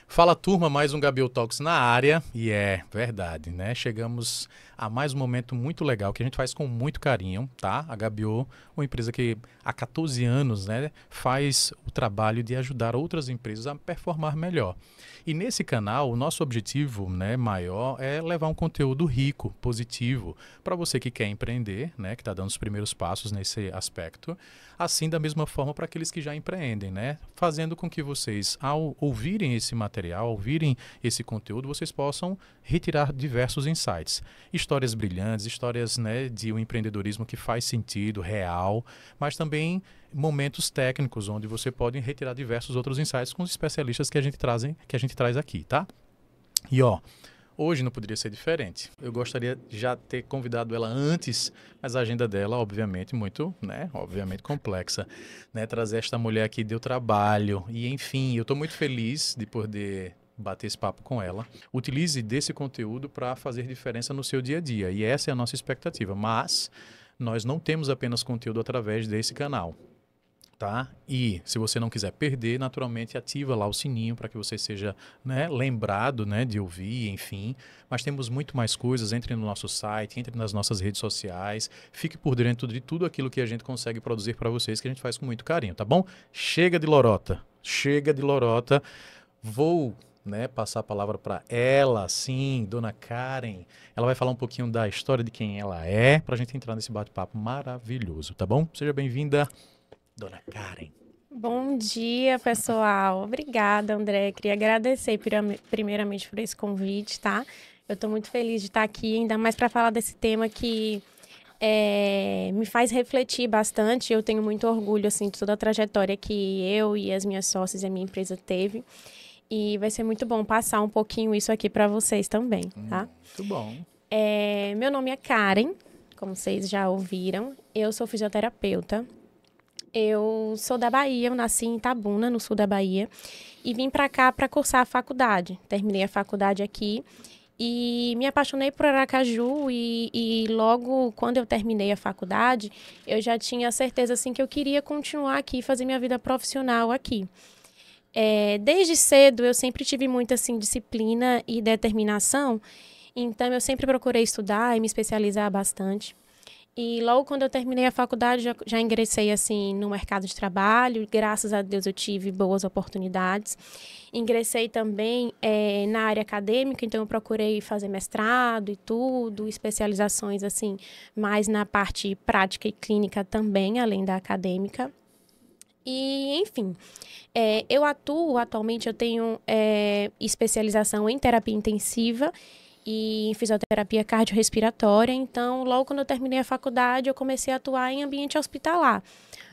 Fala turma, mais um Gabriel Talks na área e é verdade, né? Chegamos a mais um momento muito legal que a gente faz com muito carinho, tá? A Gabiô, uma empresa que há 14 anos, né, faz o trabalho de ajudar outras empresas a performar melhor. E nesse canal, o nosso objetivo, né, maior é levar um conteúdo rico, positivo, para você que quer empreender, né, que está dando os primeiros passos nesse aspecto, assim da mesma forma para aqueles que já empreendem, né, fazendo com que vocês, ao ouvirem esse material, ouvirem esse conteúdo, vocês possam retirar diversos insights. Histórias brilhantes, histórias, né, de um empreendedorismo que faz sentido, real, mas também momentos técnicos onde você pode retirar diversos outros insights com os especialistas que a gente traz aqui, tá? E ó, hoje não poderia ser diferente. Eu gostaria de já ter convidado ela antes, mas a agenda dela, obviamente, muito, né, obviamente complexa, né? Trazer esta mulher aqui deu trabalho e, enfim, eu estou muito feliz de poder bater esse papo com ela. Utilize desse conteúdo para fazer diferença no seu dia a dia e essa é a nossa expectativa, mas nós não temos apenas conteúdo através desse canal. Tá? E se você não quiser perder, naturalmente ativa lá o sininho para que você seja, né, lembrado, né, de ouvir, enfim. Mas temos muito mais coisas, entre no nosso site, entre nas nossas redes sociais, fique por dentro de tudo aquilo que a gente consegue produzir para vocês, que a gente faz com muito carinho, tá bom? Chega de lorota, vou, né, passar a palavra para ela, sim, Dona Karen. Ela vai falar um pouquinho da história de quem ela é, para a gente entrar nesse bate-papo maravilhoso, tá bom? Seja bem-vinda, Dona Karen. Bom dia, pessoal. Obrigada, André. Queria agradecer primeiramente por esse convite, tá? Eu estou muito feliz de estar aqui, ainda mais para falar desse tema que me faz refletir bastante. Eu tenho muito orgulho, assim, de toda a trajetória que eu e as minhas sócias e a minha empresa teve. E vai ser muito bom passar um pouquinho isso aqui para vocês também, tá? Muito bom. Meu nome é Karen, como vocês já ouviram. Eu sou fisioterapeuta. Eu sou da Bahia, eu nasci em Itabuna, no sul da Bahia, e vim para cá para cursar a faculdade. Terminei a faculdade aqui e me apaixonei por Aracaju e logo quando eu terminei a faculdade, eu já tinha certeza assim, que eu queria continuar aqui, fazer minha vida profissional aqui. Desde cedo eu sempre tive muita assim, disciplina e determinação, então eu sempre procurei estudar e me especializar bastante. E logo quando eu terminei a faculdade, já ingressei assim, no mercado de trabalho. Graças a Deus eu tive boas oportunidades. Ingressei também na área acadêmica, então eu procurei fazer mestrado e tudo, especializações assim, mais na parte prática e clínica também, além da acadêmica. E, enfim, atualmente eu tenho especialização em terapia intensiva e em fisioterapia cardiorrespiratória. Então, logo quando eu terminei a faculdade, eu comecei a atuar em ambiente hospitalar,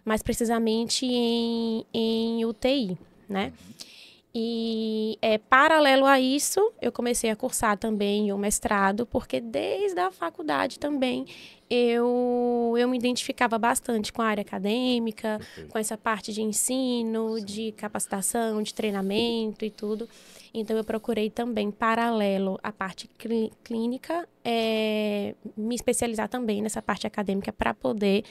mais precisamente em UTI, né? E paralelo a isso, eu comecei a cursar também o mestrado, porque desde a faculdade também eu me identificava bastante com a área acadêmica, Perfeito. com essa parte de ensino, Sim. de capacitação, de treinamento e tudo. Então, eu procurei também, paralelo à parte clínica, me especializar também nessa parte acadêmica para poder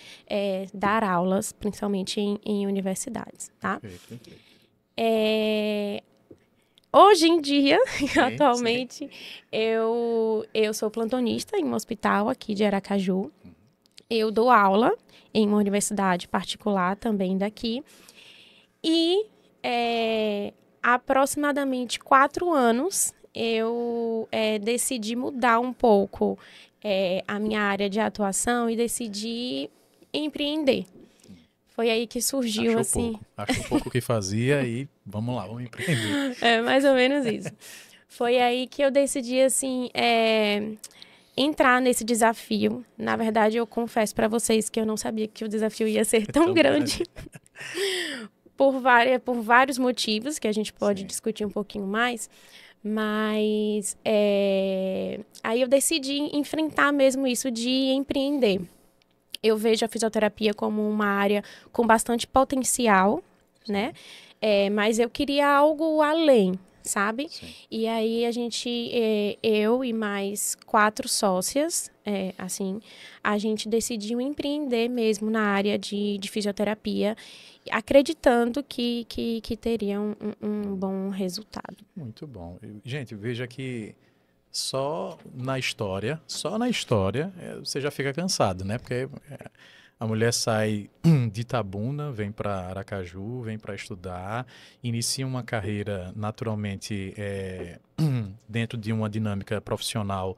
dar aulas, principalmente em universidades, tá? Perfeito. Hoje em dia, Sim, atualmente, eu sou plantonista em um hospital aqui de Aracaju. Eu dou aula em uma universidade particular também daqui. E há aproximadamente 4 anos, eu decidi mudar um pouco a minha área de atuação e decidi empreender. Foi aí que surgiu, Achou pouco o que fazia e vamos lá, vamos empreender. É mais ou menos isso. Foi aí que eu decidi, assim, entrar nesse desafio. Na verdade, eu confesso para vocês que eu não sabia que o desafio ia ser tão grande. Por vários motivos, que a gente pode discutir um pouquinho mais. Mas aí eu decidi enfrentar mesmo isso de empreender. Eu vejo a fisioterapia como uma área com bastante potencial, né? Mas eu queria algo além, sabe? Sim. E aí eu e mais 4 sócias, assim, a gente decidiu empreender mesmo na área de fisioterapia, acreditando que teria um bom resultado. Muito bom. Gente, veja que só na história, você já fica cansado, né? Porque a mulher sai de Itabuna, vem para Aracaju, vem para estudar, inicia uma carreira naturalmente dentro de uma dinâmica profissional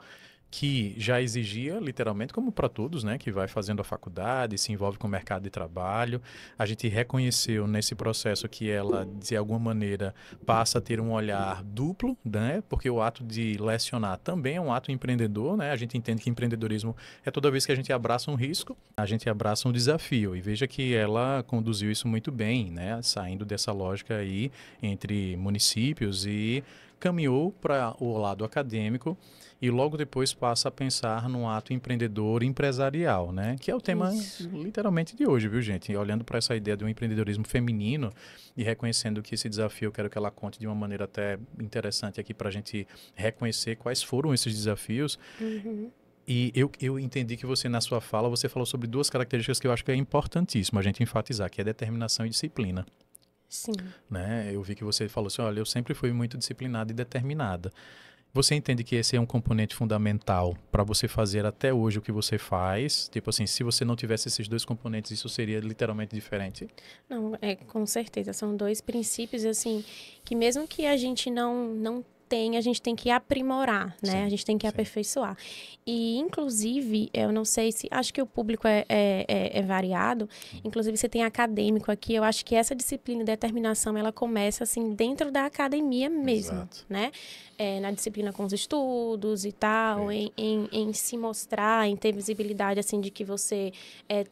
que já exigia, literalmente, como para todos, né, que vai fazendo a faculdade, se envolve com o mercado de trabalho. A gente reconheceu nesse processo que ela, de alguma maneira, passa a ter um olhar duplo, né, porque o ato de lecionar também é um ato empreendedor, né, a gente entende que empreendedorismo é toda vez que a gente abraça um risco, a gente abraça um desafio, e veja que ela conduziu isso muito bem, né, saindo dessa lógica aí entre municípios e caminhou para o lado acadêmico e logo depois passa a pensar num ato empreendedor empresarial, né? Que é o tema literalmente de hoje, viu, gente? E olhando para essa ideia de um empreendedorismo feminino e reconhecendo que esse desafio, eu quero que ela conte de uma maneira até interessante aqui para a gente reconhecer quais foram esses desafios. E eu entendi que você, na sua fala, você falou sobre 2 características que eu acho que é importantíssimo a gente enfatizar, que é determinação e disciplina. Sim. Né? Eu vi que você falou assim, olha, eu sempre fui muito disciplinada e determinada. Você entende que esse é um componente fundamental para você fazer até hoje o que você faz? Tipo assim, se você não tivesse esses 2 componentes, isso seria literalmente diferente? Não, com certeza. São 2 princípios, assim, que mesmo que a gente não tenha, a gente tem que aprimorar, né? Sim, a gente tem que sim. aperfeiçoar. E, inclusive, eu não sei se... Acho que o público é variado. Inclusive, você tem acadêmico aqui. Eu acho que essa disciplina e determinação, ela começa, assim, dentro da academia mesmo, Exato. né? Na disciplina com os estudos e tal, em se mostrar, em ter visibilidade, assim, de que você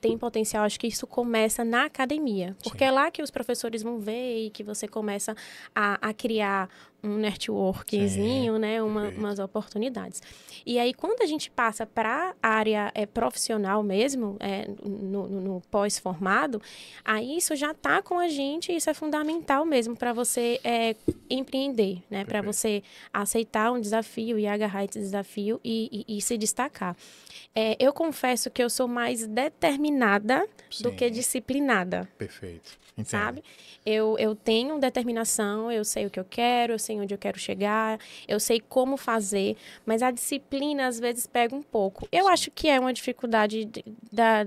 tem potencial. Acho que isso começa na academia. Porque é lá que os professores vão ver e que você começa a criar um networkzinho, né? Umas oportunidades. E aí, quando a gente passa para a área profissional mesmo, no pós-formado, aí isso já está com a gente e isso é fundamental mesmo para você empreender, né? Para você aceitar um desafio e agarrar esse desafio e se destacar. Eu confesso que eu sou mais determinada do que disciplinada. Perfeito. Entendo. Sabe? Eu tenho determinação, eu sei o que eu quero, eu sei onde eu quero chegar, eu sei como fazer, mas a disciplina às vezes pega um pouco. Eu acho que é uma dificuldade da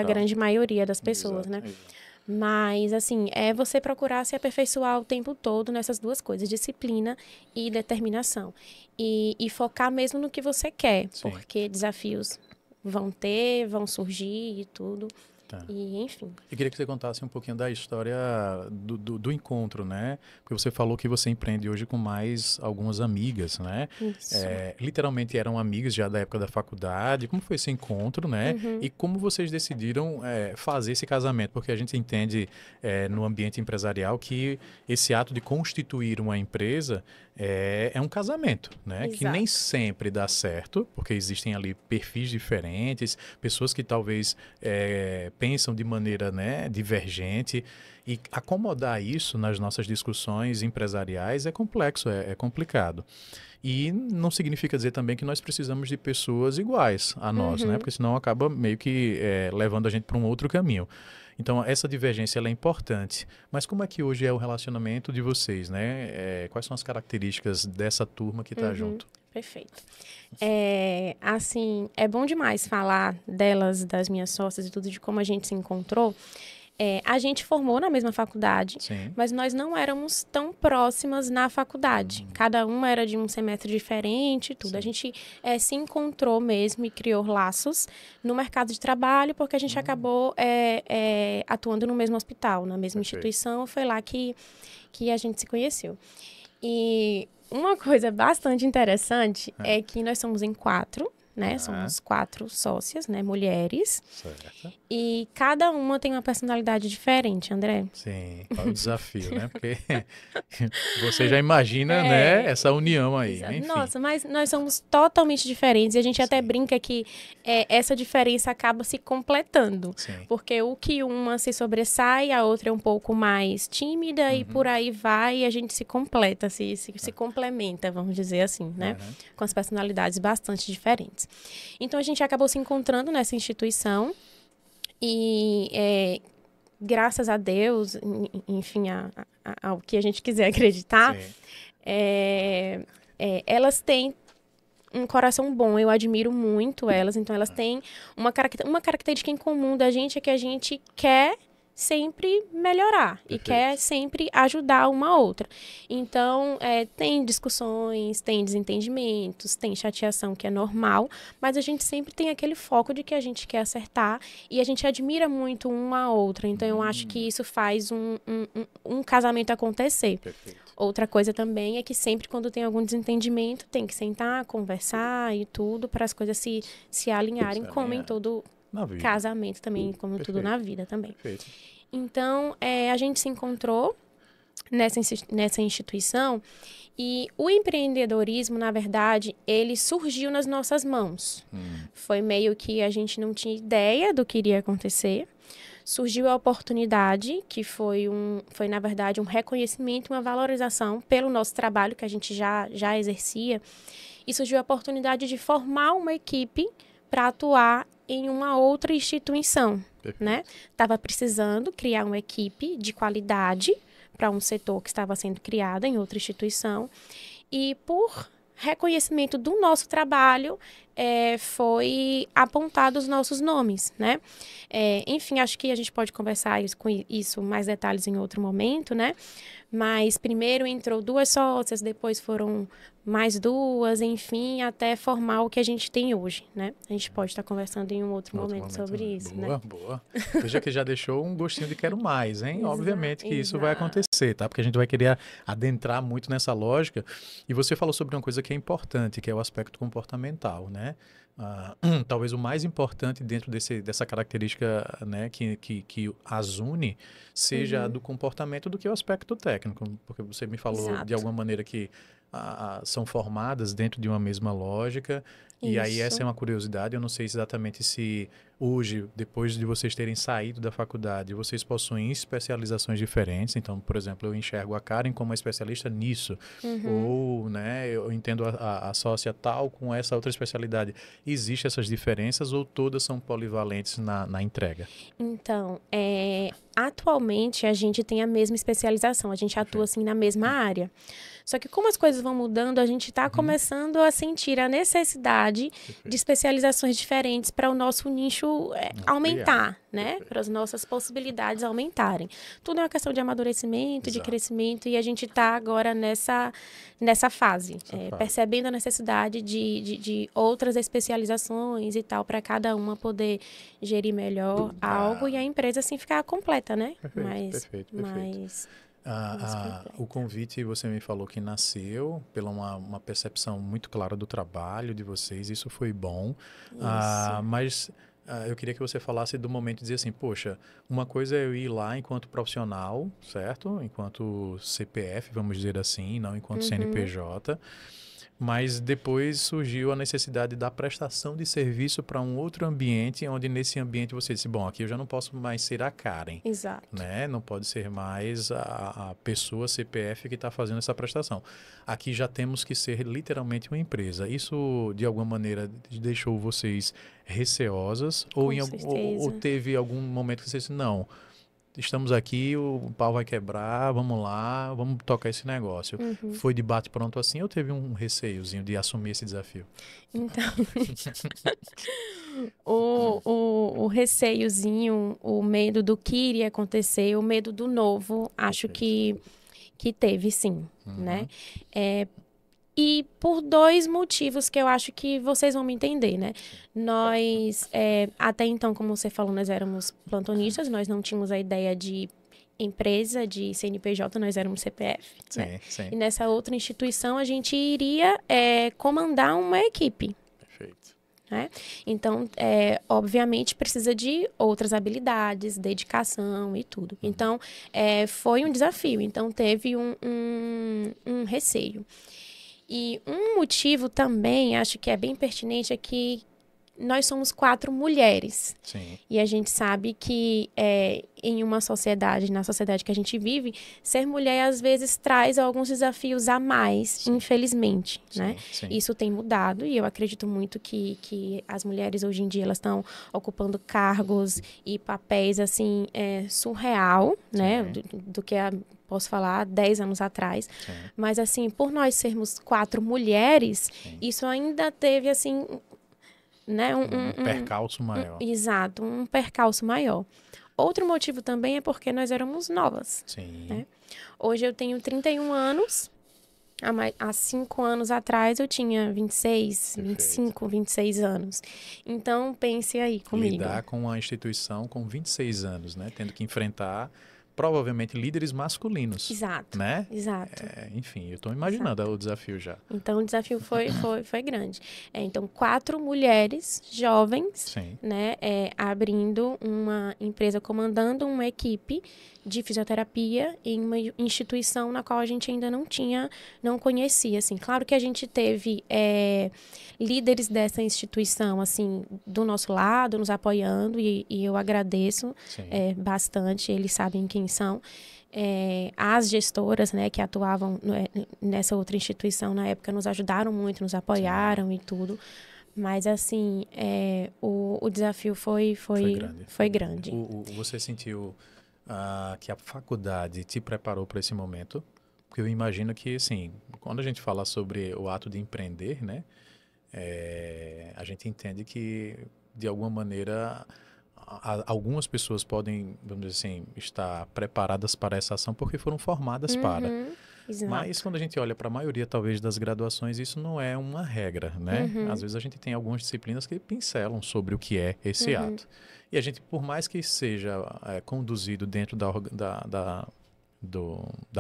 grande maioria das pessoas, né? Exato. Mas, assim, é você procurar se aperfeiçoar o tempo todo nessas 2 coisas, disciplina e determinação. E focar mesmo no que você quer, porque desafios vão surgir e tudo. Tá. E, enfim. Eu queria que você contasse um pouquinho da história do encontro, né? Porque você falou que você empreende hoje com mais algumas amigas, né? Isso. Literalmente eram amigas já da época da faculdade. Como foi esse encontro, né? E como vocês decidiram fazer esse casamento? Porque a gente entende no ambiente empresarial que esse ato de constituir uma empresa é um casamento, né? Exato. Que nem sempre dá certo, porque existem ali perfis diferentes, pessoas que talvez pensam de maneira, né, divergente, e acomodar isso nas nossas discussões empresariais é complexo, é complicado. E não significa dizer também que nós precisamos de pessoas iguais a nós, né? Porque senão acaba meio que levando a gente para um outro caminho. Então, essa divergência ela é importante. Mas como é que hoje é o relacionamento de vocês, né? Quais são as características dessa turma que está junto? Perfeito. Assim, é bom demais falar delas, das minhas sócias e tudo, de como a gente se encontrou. A gente formou na mesma faculdade, Sim. mas nós não éramos tão próximas na faculdade. Cada uma era de um semestre diferente, tudo. Sim. A gente se encontrou mesmo e criou laços no mercado de trabalho, porque a gente acabou atuando no mesmo hospital, na mesma instituição. Foi lá que a gente se conheceu. E uma coisa bastante interessante é que nós somos em 4, né? Somos 4 sócias, né? Mulheres. Certo. E cada uma tem uma personalidade diferente, André. Sim, qual é o desafio, né? Porque você já imagina, né, essa união aí, enfim. Nossa, mas nós somos totalmente diferentes e a gente até brinca que essa diferença acaba se completando. Sim. Porque o que uma se sobressai, a outra é um pouco mais tímida e por aí vai e a gente se completa, se complementa, vamos dizer assim, né? Com as personalidades bastante diferentes. Então, a gente acabou se encontrando nessa instituição e graças a Deus, enfim, ao que a gente quiser acreditar, elas têm um coração bom, eu admiro muito elas, então elas têm uma característica em comum da gente é que a gente quer sempre melhorar e quer sempre ajudar uma a outra. Então, tem discussões, tem desentendimentos, tem chateação que é normal, mas a gente sempre tem aquele foco de que a gente quer acertar e a gente admira muito uma a outra. Então, eu acho que isso faz um casamento acontecer. Perfeito. Outra coisa também é que sempre quando tem algum desentendimento, tem que sentar, conversar e tudo para as coisas se alinharem, como em todo casamento também, como tudo na vida também. Perfeito. Então, a gente se encontrou nessa instituição e o empreendedorismo, na verdade, ele surgiu nas nossas mãos. Foi meio que a gente não tinha ideia do que iria acontecer. Surgiu a oportunidade, que foi na verdade, um reconhecimento, uma valorização pelo nosso trabalho que a gente já exercia. E surgiu a oportunidade de formar uma equipe para atuar em uma outra instituição, né? Estava precisando criar uma equipe de qualidade para um setor que estava sendo criado em outra instituição. E por reconhecimento do nosso trabalho, foi apontado os nossos nomes, né? Enfim, acho que a gente pode conversar com isso mais detalhes em outro momento, né? Mas primeiro entrou 2 sócias, depois foram mais 2, enfim, até formar o que a gente tem hoje, né? A gente pode estar conversando em um outro momento sobre isso, boa, né? Boa. Veja que já deixou um gostinho de quero mais, hein? Obviamente que isso vai acontecer, tá? Porque a gente vai querer adentrar muito nessa lógica. E você falou sobre uma coisa que é importante, que é o aspecto comportamental, né? Talvez o mais importante dentro dessa característica, né, que as une seja a do comportamento do que o aspecto técnico, porque você me falou de alguma maneira que são formadas dentro de uma mesma lógica. E aí essa é uma curiosidade, eu não sei exatamente se hoje, depois de vocês terem saído da faculdade, vocês possuem especializações diferentes. Então, por exemplo, eu enxergo a Karen como uma especialista nisso. Ou, né, eu entendo a sócia tal com essa outra especialidade. Existem essas diferenças ou todas são polivalentes na entrega? Então, atualmente a gente tem a mesma especialização, a gente atua assim na mesma área. Só que como as coisas vão mudando, a gente está começando a sentir a necessidade de especializações diferentes para o nosso nicho aumentar, né? Para as nossas possibilidades aumentarem. Tudo é uma questão de amadurecimento, de crescimento, e a gente está agora nessa fase, percebendo a necessidade de outras especializações e tal, para cada uma poder gerir melhor algo e a empresa assim ficar completa, né? Perfeito. O convite, você me falou que nasceu pela uma percepção muito clara do trabalho de vocês, isso foi bom, mas eu queria que você falasse do momento de dizer assim, poxa, uma coisa é eu ir lá enquanto profissional, certo? Enquanto CPF, vamos dizer assim, não enquanto CNPJ, mas depois surgiu a necessidade da prestação de serviço para um outro ambiente, onde nesse ambiente você disse, bom, aqui eu já não posso mais ser a Karen. Exato. Né? Não pode ser mais a pessoa CPF que está fazendo essa prestação. Aqui já temos que ser literalmente uma empresa. Isso, de alguma maneira, deixou vocês receosas? Ou teve algum momento que você disse, não, estamos aqui, o pau vai quebrar, vamos lá, vamos tocar esse negócio. Foi de bate pronto assim ou teve um receiozinho de assumir esse desafio? Então, o receiozinho, o medo do que iria acontecer, o medo do novo, acho que teve sim, né? E por 2 motivos que eu acho que vocês vão me entender, né? Nós, até então, como você falou, nós éramos plantonistas, nós não tínhamos a ideia de empresa, de CNPJ, nós éramos CPF, né? Sim. E nessa outra instituição, a gente iria comandar uma equipe. Perfeito. né? Então, obviamente, precisa de outras habilidades, dedicação e tudo. Então, foi um desafio. Então, teve um receio. E um motivo também, acho que é bem pertinente, é que nós somos 4 mulheres. Sim. E a gente sabe que em uma sociedade, na sociedade que a gente vive, ser mulher às vezes traz alguns desafios a mais, sim, infelizmente, sim, né? Sim. Isso tem mudado e eu acredito muito que as mulheres hoje em dia elas estão ocupando cargos e papéis assim surreal, sim, né? Do que posso falar 10 anos atrás. Sim. Mas assim, por nós sermos 4 mulheres, sim, isso ainda teve assim, né? Um percalço maior. Exato, um percalço maior. Outro motivo também é porque nós éramos novas. Sim. Né? Hoje eu tenho 31 anos. Há 5 anos atrás eu tinha 26, perfeito, 25, 26 anos. Então, pense aí comigo. Lidar com uma instituição com 26 anos, né? Tendo que enfrentar provavelmente líderes masculinos. Exato, né? Exato. Enfim, eu estou imaginando o desafio já. Então, o desafio foi grande. Então, 4 mulheres jovens, sim, né, abrindo uma empresa, comandando uma equipe de fisioterapia em uma instituição na qual a gente ainda não conhecia, assim. Claro que a gente teve líderes dessa instituição, assim, do nosso lado, nos apoiando, e eu agradeço bastante, eles sabem quem são. As gestoras, né, que atuavam nessa outra instituição na época nos ajudaram muito, nos apoiaram, sim, e tudo. Mas, assim, o desafio foi grande. Você sentiu que a faculdade te preparou para esse momento? Porque eu imagino que, assim, quando a gente fala sobre o ato de empreender, né, a gente entende que, de alguma maneira, algumas pessoas podem, vamos dizer assim, estar preparadas para essa ação porque foram formadas para. Exato. Mas quando a gente olha para a maioria, talvez, das graduações, isso não é uma regra, né? Às vezes a gente tem algumas disciplinas que pincelam sobre o que é esse ato. E a gente, por mais que seja conduzido dentro da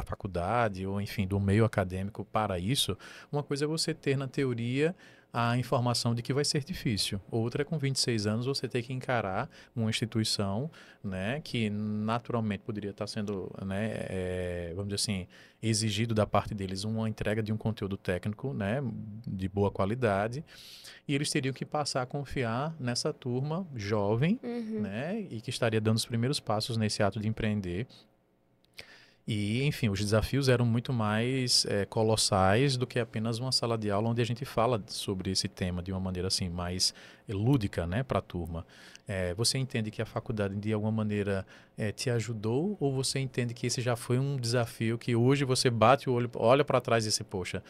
faculdade ou, enfim, do meio acadêmico para isso, uma coisa é você ter na teoria a informação de que vai ser difícil. Outra é com 26 anos você ter que encarar uma instituição, né, que naturalmente poderia estar sendo, né, vamos dizer assim, exigido da parte deles uma entrega de um conteúdo técnico, né, de boa qualidade, e eles teriam que passar a confiar nessa turma jovem, né, e que estaria dando os primeiros passos nesse ato de empreender. E, enfim, os desafios eram muito mais colossais do que apenas uma sala de aula onde a gente fala sobre esse tema de uma maneira assim mais lúdica, né, para a turma. Você entende que a faculdade, de alguma maneira, te ajudou, ou você entende que esse já foi um desafio que hoje você bate o olho, olha para trás e diz, poxa,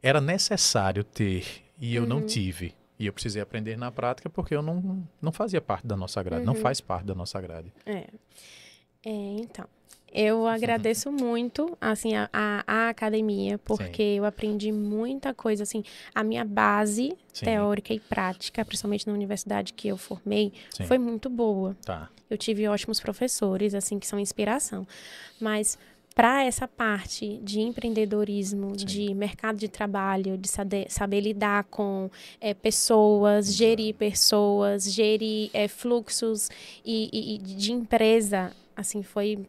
era necessário ter e eu não tive. E eu precisei aprender na prática porque eu não fazia parte da nossa grade, não faz parte da nossa grade. Então, eu agradeço muito, assim, a academia, porque sim, eu aprendi muita coisa, assim, a minha base sim, teórica e prática, principalmente na universidade que eu formei, sim, foi muito boa. Tá. Eu tive ótimos professores, assim, que são inspiração, mas para essa parte de empreendedorismo, sim, de mercado de trabalho, de saber lidar com pessoas, gerir fluxos e de empresa, assim, foi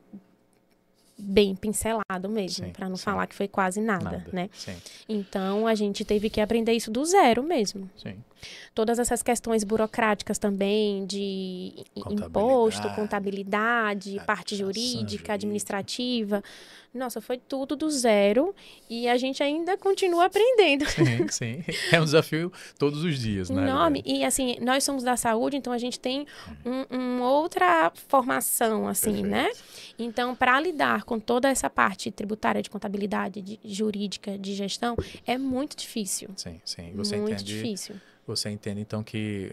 bem pincelado mesmo, para não falar que foi quase nada, né? Sim. Então, a gente teve que aprender isso do zero mesmo. Sim. Todas essas questões burocráticas também, de imposto, contabilidade, parte jurídica, administrativa. Nossa, foi tudo do zero e a gente ainda continua aprendendo. Sim, sim. É um desafio todos os dias, né? Enorme. E, assim, nós somos da saúde, então a gente tem uma outra formação, assim, perfeito, né? Então, para lidar com toda essa parte tributária, de contabilidade, jurídica, de gestão, é muito difícil. Sim, sim. Muito difícil. Você entende, então, que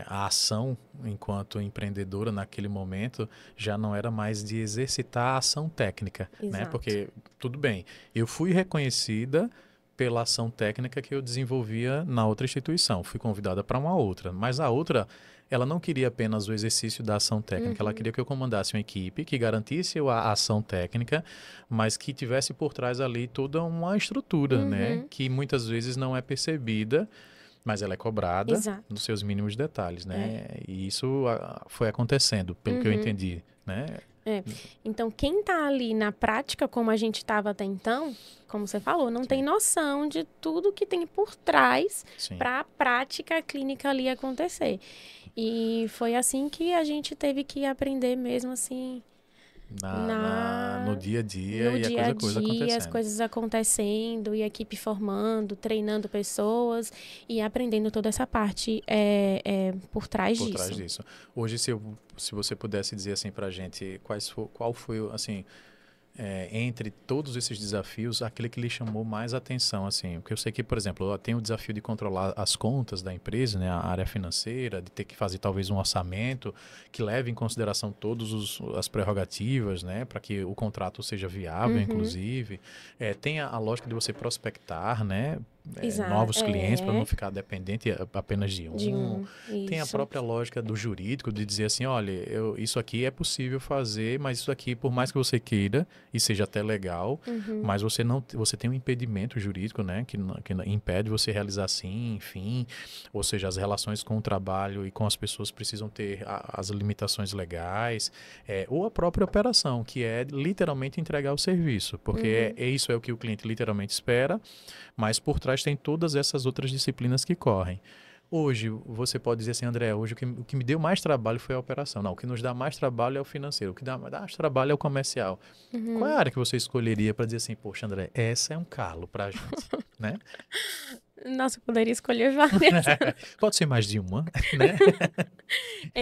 a ação, enquanto empreendedora naquele momento, já não era mais de exercitar a ação técnica, né? Porque, tudo bem, eu fui reconhecida pela ação técnica que eu desenvolvia na outra instituição. Fui convidada para uma outra, mas a outra, ela não queria apenas o exercício da ação técnica, ela queria que eu comandasse uma equipe que garantisse a ação técnica, mas que tivesse por trás ali toda uma estrutura, né? Que muitas vezes não é percebida, mas ela é cobrada Exato. nos seus mínimos detalhes, né? E isso foi acontecendo, pelo que eu entendi, né? Então, quem está ali na prática, como a gente estava até então, como você falou, não tem noção de tudo que tem por trás para a prática clínica ali acontecer. E foi assim que a gente teve que aprender mesmo assim. No dia a dia no e dia a coisa acontecendo. as coisas acontecendo, e a equipe formando, treinando pessoas e aprendendo toda essa parte por trás disso. Hoje, se você pudesse dizer assim pra gente, qual foi, assim, entre todos esses desafios, aquele que lhe chamou mais atenção, assim, porque eu sei que, por exemplo, tem o desafio de controlar as contas da empresa, né, a área financeira, de ter que fazer talvez um orçamento que leve em consideração todas as prerrogativas, né, para que o contrato seja viável, inclusive. Tem a lógica de você prospectar, né, novos clientes para não ficar dependente apenas de um. Tem a própria lógica do jurídico de dizer assim, olha, isso aqui é possível fazer, mas isso aqui, por mais que você queira e seja até legal, mas você tem um impedimento jurídico, né, que impede você realizar assim, enfim, ou seja, as relações com o trabalho e com as pessoas precisam ter as limitações legais, ou a própria operação, que é literalmente entregar o serviço, porque isso é o que o cliente literalmente espera, mas por trás tem todas essas outras disciplinas que correm. Hoje, você pode dizer assim, André, hoje o que me deu mais trabalho foi a operação. Não, o que nos dá mais trabalho é o financeiro, o que dá mais trabalho é o comercial. Qual é a área que você escolheria para dizer assim, poxa, André, essa é um calo para a gente, né? Nossa, eu poderia escolher várias. Pode ser mais de uma, né?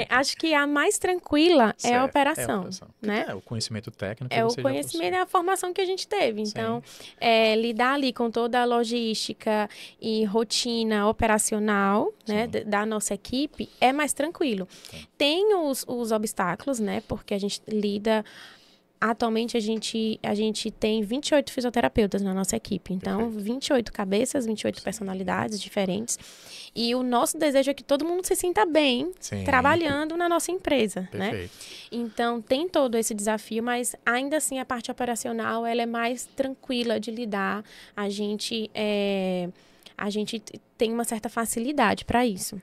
Acho que a mais tranquila é a operação, né? O conhecimento técnico. É o conhecimento, é a formação que a gente teve. Então, lidar ali com toda a logística e rotina operacional, né, da nossa equipe é mais tranquilo. Tem os obstáculos, né? Porque a gente lida... Atualmente, a gente tem 28 fisioterapeutas na nossa equipe. Então, 28 cabeças, 28 personalidades diferentes. E o nosso desejo é que todo mundo se sinta bem trabalhando na nossa empresa, né? Então, tem todo esse desafio, mas ainda assim, a parte operacional, ela é mais tranquila de lidar. A gente tem uma certa facilidade para isso.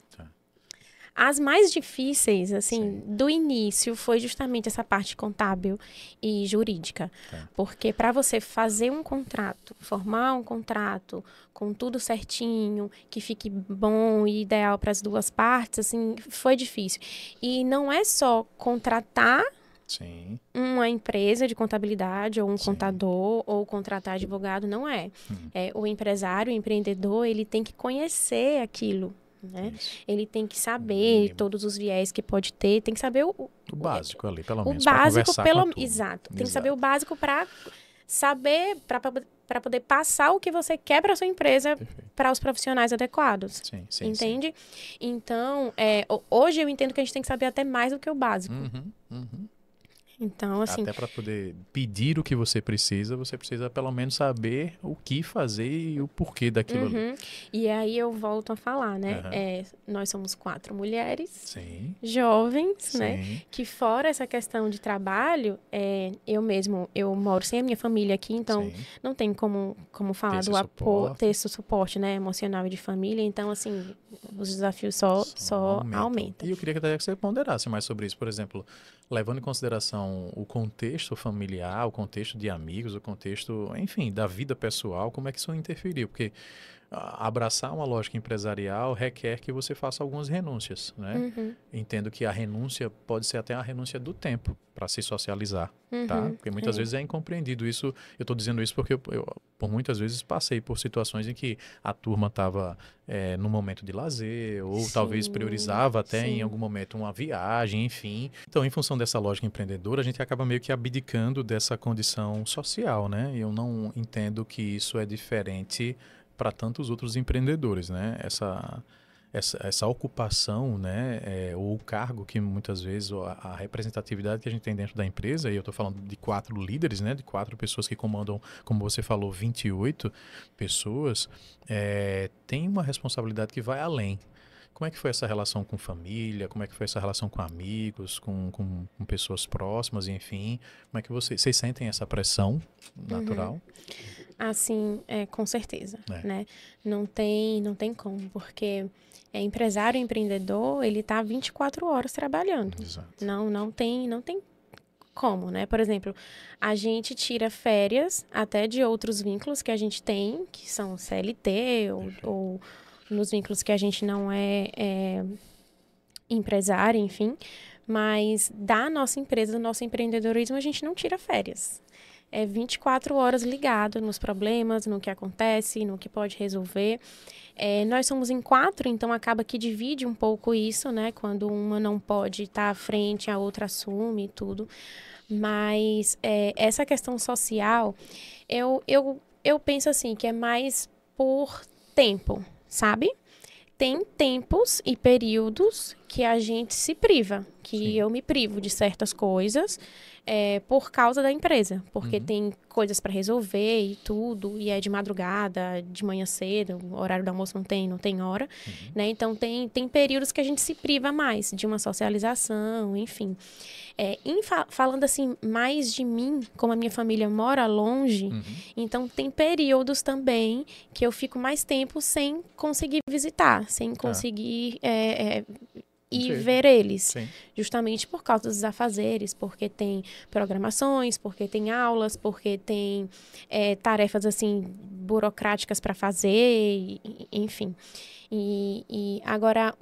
As mais difíceis, assim, do início, foi justamente essa parte contábil e jurídica. Porque para você fazer um contrato, formar um contrato com tudo certinho, que fique bom e ideal para as duas partes, assim, foi difícil. E não é só contratar uma empresa de contabilidade ou um contador ou contratar advogado, não é. O empresário, o empreendedor, ele tem que conhecer aquilo. Né? Ele tem que saber todos os viés que pode ter, tem que saber o básico ali, pelo menos. O básico, exato. Tem que saber o básico para saber, para poder passar o que você quer para sua empresa para os profissionais adequados. Entende? Então, hoje eu entendo que a gente tem que saber até mais do que o básico. Então, assim... Até para poder pedir o que você precisa pelo menos saber o que fazer e o porquê daquilo ali. E aí eu volto a falar, né? Nós somos 4 mulheres jovens, né? Que fora essa questão de trabalho, eu moro sem a minha família aqui, então não tem como falar do apoio, ter esse suporte, né? Emocional e de família. Então, assim, os desafios só aumentam. E eu queria que você ponderasse mais sobre isso. Por exemplo, levando em consideração o contexto familiar, o contexto de amigos, o contexto, enfim, da vida pessoal, como é que isso interferiu? Porque abraçar uma lógica empresarial requer que você faça algumas renúncias, né? Entendo que a renúncia pode ser até a renúncia do tempo para se socializar, tá? Porque muitas vezes é incompreendido isso. Eu estou dizendo isso porque eu, por muitas vezes, passei por situações em que a turma estava no momento de lazer ou talvez priorizava até em algum momento uma viagem, enfim. Então, em função dessa lógica empreendedora, a gente acaba meio que abdicando dessa condição social, né? E eu não entendo que isso é diferente para tantos outros empreendedores, né? essa ocupação, né, ou o cargo que muitas vezes, ou a representatividade que a gente tem dentro da empresa, e eu estou falando de 4 líderes, né, de 4 pessoas que comandam, como você falou, 28 pessoas, tem uma responsabilidade que vai além. Como é que foi essa relação com família? Como é que foi essa relação com amigos, com pessoas próximas, enfim? Como é que vocês sentem essa pressão natural? Assim, com certeza, É. né? Não tem como, porque empresário, empreendedor, ele tá 24 horas trabalhando. Exato. Não tem como, né? Por exemplo, a gente tira férias até de outros vínculos que a gente tem, que são CLT ou nos vínculos que a gente não é empresário, enfim. Mas da nossa empresa, do nosso empreendedorismo, a gente não tira férias. É 24 horas ligado nos problemas, no que acontece, no que pode resolver. Nós somos em 4, então acaba que divide um pouco isso, né? Quando uma não pode estar à frente, a outra assume e tudo. Mas essa questão social, eu penso assim, que é mais por tempo, sabe? Tem tempos e períodos que a gente se priva, que Sim. eu me privo de certas coisas por causa da empresa, porque tem coisas para resolver e tudo, e é de madrugada, de manhã cedo, o horário do almoço não tem hora, né? Então tem períodos que a gente se priva mais de uma socialização, enfim. Falando assim, mais de mim, como a minha família mora longe, então tem períodos também que eu fico mais tempo sem conseguir visitar, sem conseguir ir ver eles. Sim. Justamente por causa dos afazeres, porque tem programações, porque tem aulas, porque tem tarefas assim burocráticas para fazer, enfim. E agora,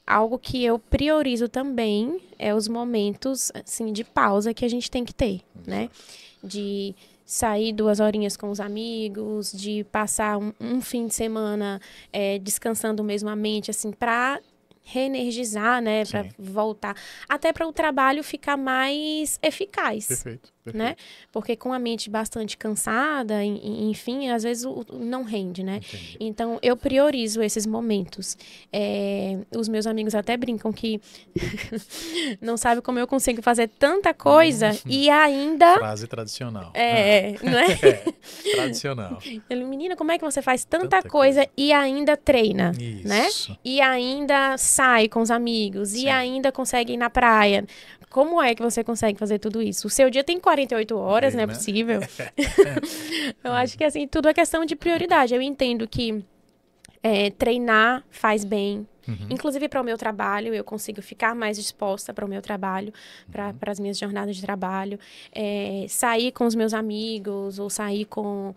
algo que eu priorizo também é os momentos assim, de pausa que a gente tem que ter, né? De sair 2 horinhas com os amigos, de passar um fim de semana descansando mesmo a mente, assim, para reenergizar, né? Para voltar. Até para o trabalho ficar mais eficaz. Perfeito. Né? Porque com a mente bastante cansada, enfim, às vezes não rende, né? Entendi. Então, eu priorizo esses momentos. Os meus amigos até brincam que não sabem como eu consigo fazer tanta coisa e ainda... Frase tradicional. Não é? Tradicional. Ele, menina, como é que você faz tanta coisa e ainda treina, Isso. né? E ainda sai com os amigos, e ainda consegue ir na praia. Como é que você consegue fazer tudo isso? O seu dia tem 48 horas, não é possível? Eu acho que, assim, tudo é questão de prioridade. Eu entendo que treinar faz bem. Inclusive para o meu trabalho, eu consigo ficar mais disposta para o meu trabalho, para as minhas jornadas de trabalho. Sair com os meus amigos ou sair com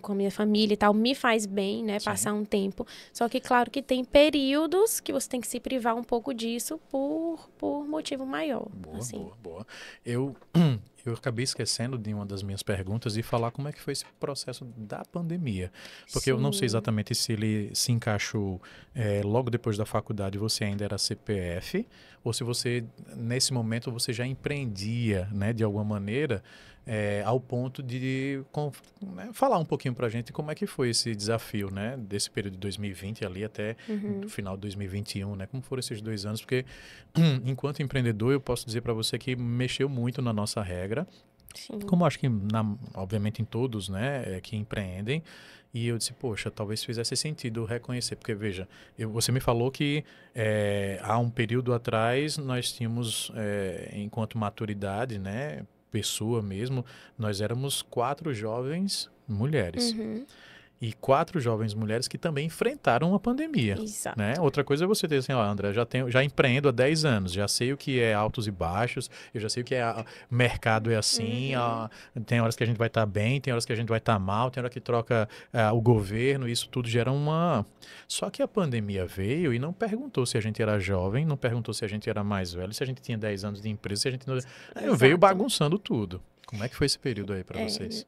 a minha família e tal, me faz bem, né? Passar um tempo. Só que, claro, que tem períodos que você tem que se privar um pouco disso por motivo maior. Boa, assim. boa. Eu acabei esquecendo de uma das minhas perguntas de falar como é que foi esse processo da pandemia. Porque eu não sei exatamente se ele se encaixou logo depois da faculdade, você ainda era CPF, ou se você, nesse momento, você já empreendia, né, de alguma maneira, ao ponto de falar um pouquinho pra gente como é que foi esse desafio, né, desse período de 2020 ali até o final de 2021, né, como foram esses 2 anos, porque enquanto empreendedor eu posso dizer para você que mexeu muito na nossa regra, como acho que obviamente em todos, né, que empreendem, e eu disse, poxa, talvez fizesse sentido reconhecer, porque veja, você me falou que há um período atrás nós tínhamos, enquanto maturidade, né, pessoa mesmo, nós éramos 4 jovens mulheres. E 4 jovens mulheres que também enfrentaram a pandemia. Exato. Né? Outra coisa é você ter assim, ó, André, já empreendo há 10 anos, já sei o que é altos e baixos, eu já sei o que é mercado é assim, tem horas que a gente vai estar bem, tem horas que a gente vai estar mal, tem hora que troca o governo, isso tudo gera uma... Só que a pandemia veio e não perguntou se a gente era jovem, não perguntou se a gente era mais velho, se a gente tinha 10 anos de empresa, se a gente não... Veio bagunçando tudo. Como é que foi esse período aí para vocês?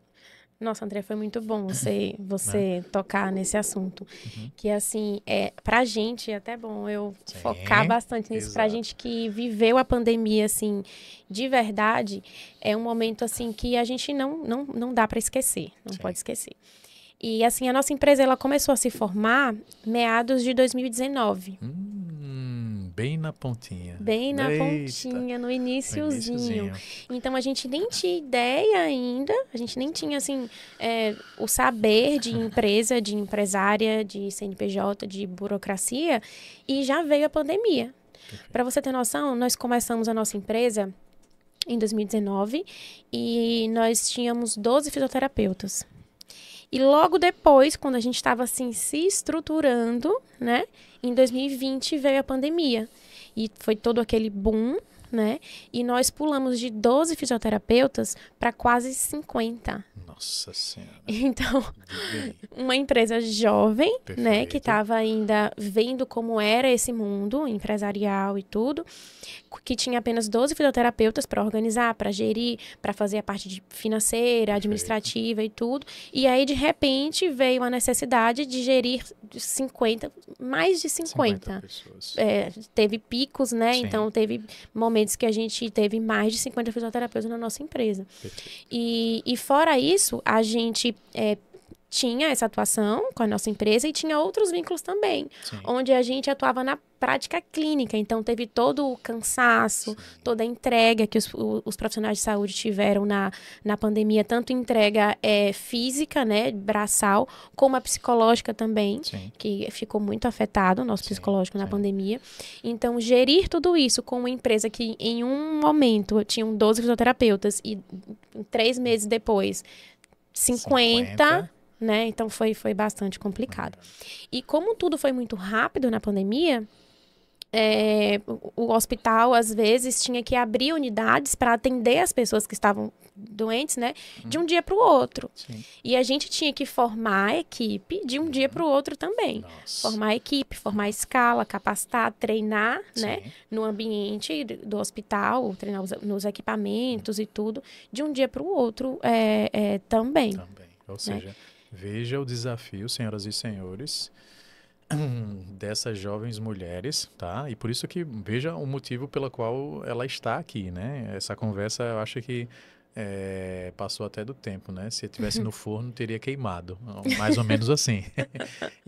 Nossa, André, foi muito bom você tocar nesse assunto. Que, assim, pra gente, é até bom eu focar bastante nisso. Pra gente que viveu a pandemia, assim, de verdade, é um momento, assim, que a gente não dá pra esquecer. Não pode esquecer. E assim, a nossa empresa ela começou a se formar meados de 2019. Bem na pontinha. Bem na Eita, pontinha, no iniciozinho. iniciozinho. Então, a gente nem tinha ideia ainda, a gente nem tinha, assim, o saber de empresa, de empresária, de CNPJ, de burocracia, e já veio a pandemia. Para você ter noção, nós começamos a nossa empresa em 2019 e nós tínhamos 12 fisioterapeutas. E logo depois, quando a gente estava assim se estruturando, né, em 2020 veio a pandemia. E foi todo aquele boom, né? E nós pulamos de 12 fisioterapeutas para quase 50. Nossa Senhora. Então, Diga aí. uma empresa jovem, né, Perfeito. que estava ainda vendo como era esse mundo empresarial e tudo, que tinha apenas 12 fisioterapeutas para organizar, para gerir, para fazer a parte financeira, administrativa e tudo. E aí, de repente, veio a necessidade de gerir 50, mais de 50. pessoas. Teve picos, né? Sim. Então, teve momentos que a gente teve mais de 50 fisioterapeutas na nossa empresa. Perfeito. E fora isso, a gente tinha essa atuação com a nossa empresa e tinha outros vínculos também, Sim. onde a gente atuava na prática clínica. Então, teve todo o cansaço, toda a entrega que os profissionais de saúde tiveram na pandemia, tanto entrega física, né, braçal, como a psicológica também, Sim. que ficou muito afetado, o nosso Sim, psicológico na sim. pandemia. Então, gerir tudo isso com uma empresa que em um momento tinham 12 fisioterapeutas e 3 meses depois 50, né? Então foi bastante complicado. E como tudo foi muito rápido na pandemia, o hospital às vezes tinha que abrir unidades para atender as pessoas que estavam doentes, né? De um dia para o outro. Sim. E a gente tinha que formar a equipe de um dia para o outro também. Nossa. Formar a equipe, formar a escala, capacitar, treinar, né? Sim. No ambiente do hospital, treinar nos equipamentos e tudo, de um dia para o outro também. Também. Ou seja, veja o desafio, senhoras e senhores, dessas jovens mulheres, tá? E por isso que veja o motivo pelo qual ela está aqui, né? Essa conversa, eu acho que passou até do tempo, né? Se estivesse no forno, teria queimado. Mais ou menos assim.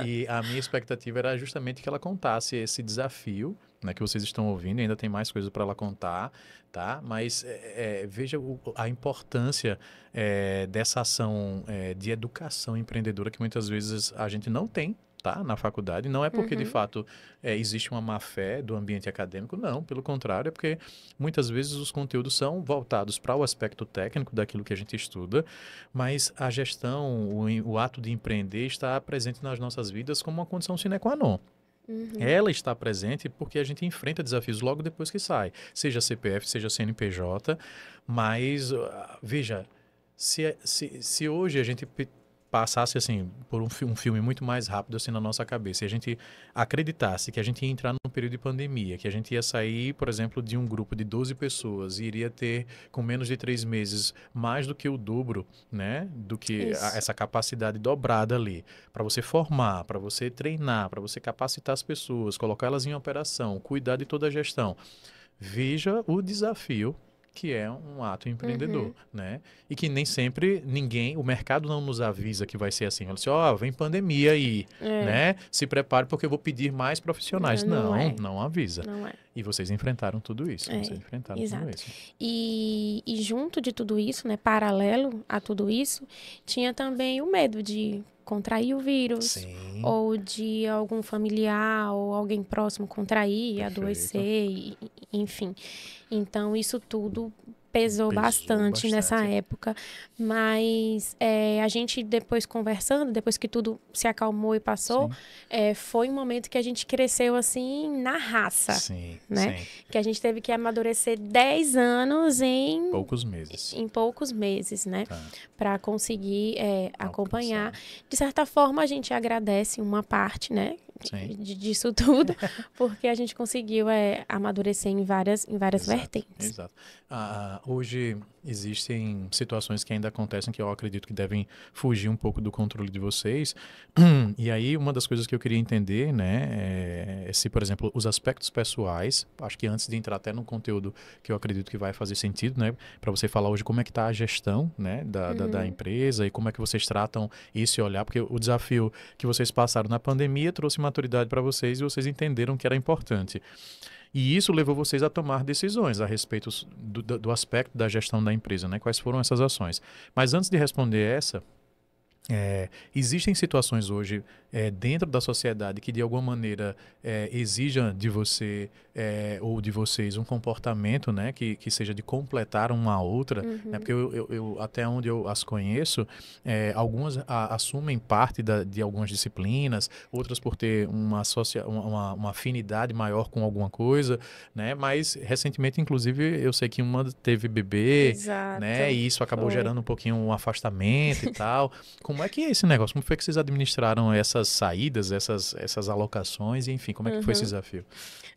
E a minha expectativa era justamente que ela contasse esse desafio, né, que vocês estão ouvindo. Ainda tem mais coisas para ela contar, tá? Mas veja a importância dessa ação de educação empreendedora que muitas vezes a gente não tem, tá, na faculdade. Não é porque, de fato, existe uma má-fé do ambiente acadêmico, não. Pelo contrário, é porque muitas vezes os conteúdos são voltados para o aspecto técnico daquilo que a gente estuda, mas a gestão, o ato de empreender está presente nas nossas vidas como uma condição sine qua non. Ela está presente porque a gente enfrenta desafios logo depois que sai, seja CPF, seja CNPJ, mas, veja, se hoje a gente passasse assim por um filme muito mais rápido assim na nossa cabeça, e a gente acreditasse que a gente ia entrar num período de pandemia, que a gente ia sair, por exemplo, de um grupo de 12 pessoas e iria ter, com menos de 3 meses, mais do que o dobro, né, do que essa capacidade dobrada ali, para você formar, para você treinar, para você capacitar as pessoas, colocar elas em operação, cuidar de toda a gestão. Veja o desafio que é um ato empreendedor, né? E que nem sempre o mercado não nos avisa que vai ser assim. Fala assim, vem pandemia aí, né? Se prepare porque eu vou pedir mais profissionais. Não avisa. Não é. E vocês enfrentaram tudo isso. Vocês enfrentaram tudo isso. E junto de tudo isso, né, paralelo a tudo isso, tinha também o medo de contrair o vírus, Sim. ou de algum familiar ou alguém próximo contrair, adoecer, enfim. Então, isso tudo pesou bastante nessa época, mas a gente depois conversando, depois que tudo se acalmou e passou, foi um momento que a gente cresceu assim na raça, né? Sim. Que a gente teve que amadurecer 10 anos em poucos meses. Em poucos meses, né? Para conseguir acompanhar. De certa forma, a gente agradece uma parte, né? Sim. disso tudo, porque a gente conseguiu amadurecer em várias vertentes. Exato. Hoje existem situações que ainda acontecem que eu acredito que devem fugir um pouco do controle de vocês. E aí, uma das coisas que eu queria entender, né, é se, por exemplo, os aspectos pessoais, acho que antes de entrar até no conteúdo que eu acredito que vai fazer sentido, né, para você falar hoje como é que está a gestão, né, da empresa e como é que vocês tratam isso e olhar, porque o desafio que vocês passaram na pandemia trouxe maturidade para vocês e vocês entenderam que era importante. E isso levou vocês a tomar decisões a respeito do aspecto da gestão da empresa, né? Quais foram essas ações? Mas antes de responder essa, existem situações hoje dentro da sociedade que de alguma maneira exijam de você ou de vocês um comportamento, né, que seja de completar uma a outra, né, porque eu até onde eu as conheço, algumas assumem parte de algumas disciplinas, outras por ter uma afinidade maior com alguma coisa, né, mas recentemente, inclusive, eu sei que uma teve bebê, Exato. né, e isso acabou gerando um pouquinho um afastamento e tal. Como é que é esse negócio? Como foi que vocês administraram essas saídas, essas alocações, e enfim, como é que foi esse desafio?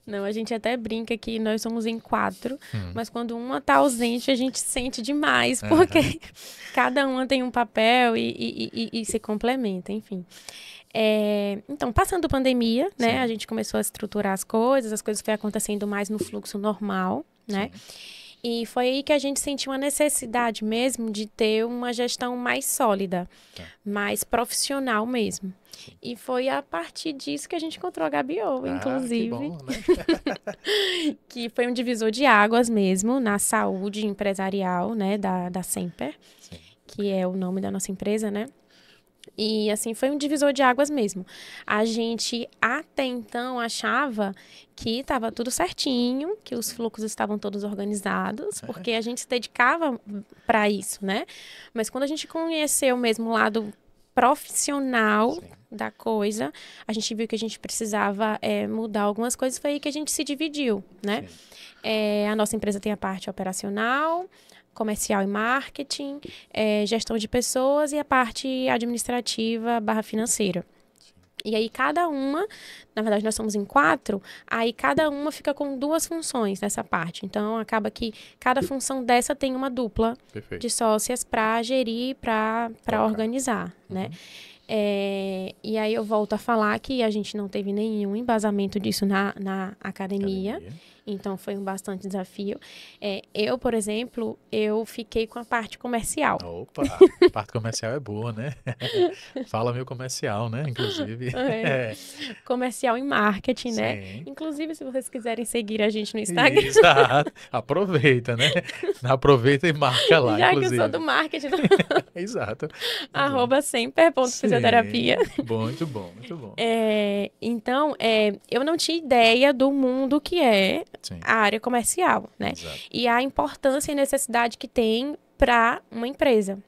Não, a gente até brinca que nós somos em 4, mas quando uma tá ausente, a gente sente demais, porque cada uma tem um papel e se complementa, enfim. Então, passando a pandemia, né, a gente começou a estruturar as coisas foi acontecendo mais no fluxo normal, né? E foi aí que a gente sentiu a necessidade mesmo de ter uma gestão mais sólida, mais profissional mesmo. E foi a partir disso que a gente encontrou a Gabiô, inclusive. Que bom, né? Que foi um divisor de águas mesmo na saúde empresarial, né, da Semper, que é o nome da nossa empresa, né? E, assim, foi um divisor de águas mesmo. A gente, até então, achava que estava tudo certinho, que os fluxos estavam todos organizados, porque a gente se dedicava para isso, né? Mas quando a gente conheceu mesmo o lado profissional da coisa, a gente viu que a gente precisava mudar algumas coisas, foi aí que a gente se dividiu, né? A nossa empresa tem a parte operacional, comercial e marketing, gestão de pessoas e a parte administrativa / financeira. E aí cada uma, na verdade nós somos em 4, aí cada uma fica com 2 funções nessa parte. Então acaba que cada função dessa tem uma dupla de sócias para gerir, para organizar, né? E aí eu volto a falar que a gente não teve nenhum embasamento disso na academia. Então, foi um bastante desafio. Eu, por exemplo, eu fiquei com a parte comercial. Opa, a parte comercial é boa, né? Fala meu comercial, né? Inclusive. Comercial e marketing, né? Inclusive, se vocês quiserem seguir a gente no Instagram. Exato. Aproveita, né? Aproveita e marca lá, já inclusive. Que eu sou do marketing. Exato. @semper.fisioterapia. Muito bom, muito bom. Então, eu não tinha ideia do mundo que é a área comercial, né? Exato. E a importância e necessidade que tem para uma empresa.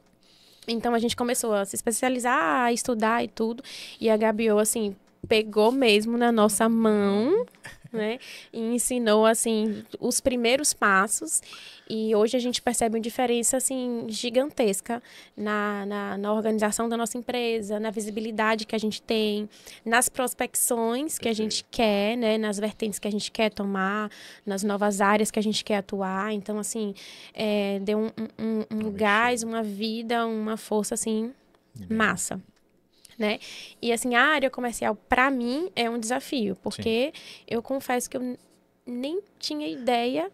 Então, a gente começou a se especializar, a estudar e tudo. E a Gabiô, assim, pegou mesmo na nossa mão, né? E ensinou, assim, os primeiros passos. E hoje a gente percebe uma diferença, assim, gigantesca na organização da nossa empresa, na visibilidade que a gente tem, nas prospecções que a gente quer, né? Nas vertentes que a gente quer tomar, nas novas áreas que a gente quer atuar. Então, assim, deu um gás, uma vida, uma força, assim, massa. Né? E, assim, a área comercial, para mim, é um desafio, porque eu confesso que eu nem tinha ideia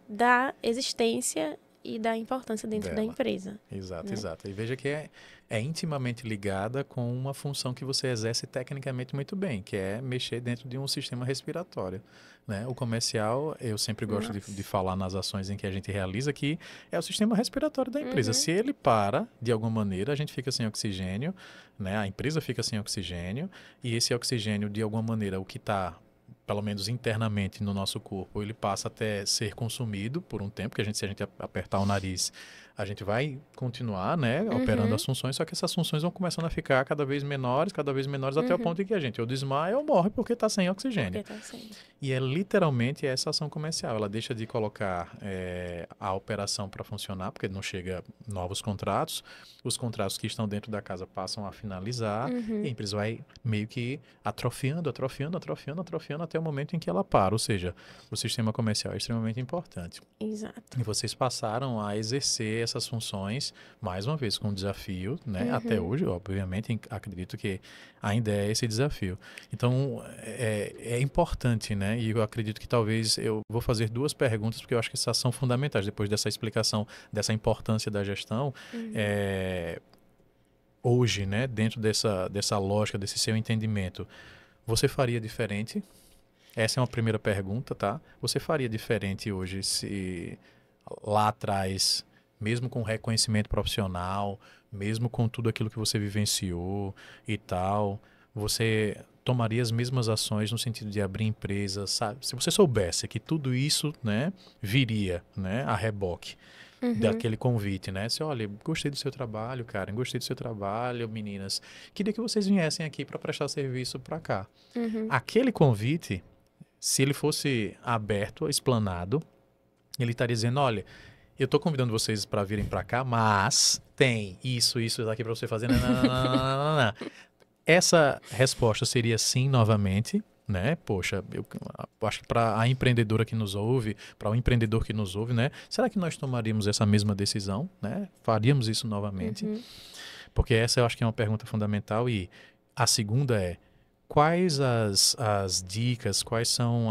da existência e da importância dentro da empresa. Exato, né? Exato. E veja que é intimamente ligada com uma função que você exerce tecnicamente muito bem, que é mexer dentro de um sistema respiratório. Né? O comercial, eu sempre gosto de falar nas ações em que a gente realiza, que é o sistema respiratório da empresa. Se ele para, de alguma maneira, a gente fica sem oxigênio, né? A empresa fica sem oxigênio, e esse oxigênio, de alguma maneira, o que está pelo menos internamente no nosso corpo, ele passa até ser consumido por um tempo, que se a gente apertar o nariz, a gente vai continuar, né, operando as funções, só que essas funções vão começando a ficar cada vez menores, até o ponto em que a gente ou desmaia ou morre porque está sem oxigênio. Porque tá sem. E é literalmente essa ação comercial. Ela deixa de colocar a operação para funcionar, porque não chega novos contratos. Os contratos que estão dentro da casa passam a finalizar. E a empresa vai meio que atrofiando até o momento em que ela para. Ou seja, o sistema comercial é extremamente importante. Exato. E vocês passaram a exercer essas funções, mais uma vez, com um desafio, né? Até hoje, obviamente, acredito que ainda é esse desafio. Então, é importante, né? E eu acredito que talvez eu vou fazer 2 perguntas, porque eu acho que essas são fundamentais, depois dessa explicação, dessa importância da gestão. Hoje, né? Dentro dessa lógica, desse seu entendimento, você faria diferente? Essa é uma primeira pergunta, tá? Você faria diferente hoje se lá atrás, mesmo com reconhecimento profissional, mesmo com tudo aquilo que você vivenciou e tal, você tomaria as mesmas ações no sentido de abrir empresas, sabe? Se você soubesse que tudo isso, né, viria, né, a reboque daquele convite, né? Se, olha, gostei do seu trabalho, Karen, gostei do seu trabalho, meninas. Queria que vocês viessem aqui para prestar serviço para cá. Aquele convite, se ele fosse aberto, explanado, ele estaria dizendo, olha, eu estou convidando vocês para virem para cá, mas tem isso daqui para você fazer. Nananana. Essa resposta seria sim novamente, né? Poxa, eu acho que para a empreendedora que nos ouve, para o empreendedor que nos ouve, né? Será que nós tomaríamos essa mesma decisão, né? Faríamos isso novamente? Porque essa eu acho que é uma pergunta fundamental. E a segunda é, quais as dicas, quais são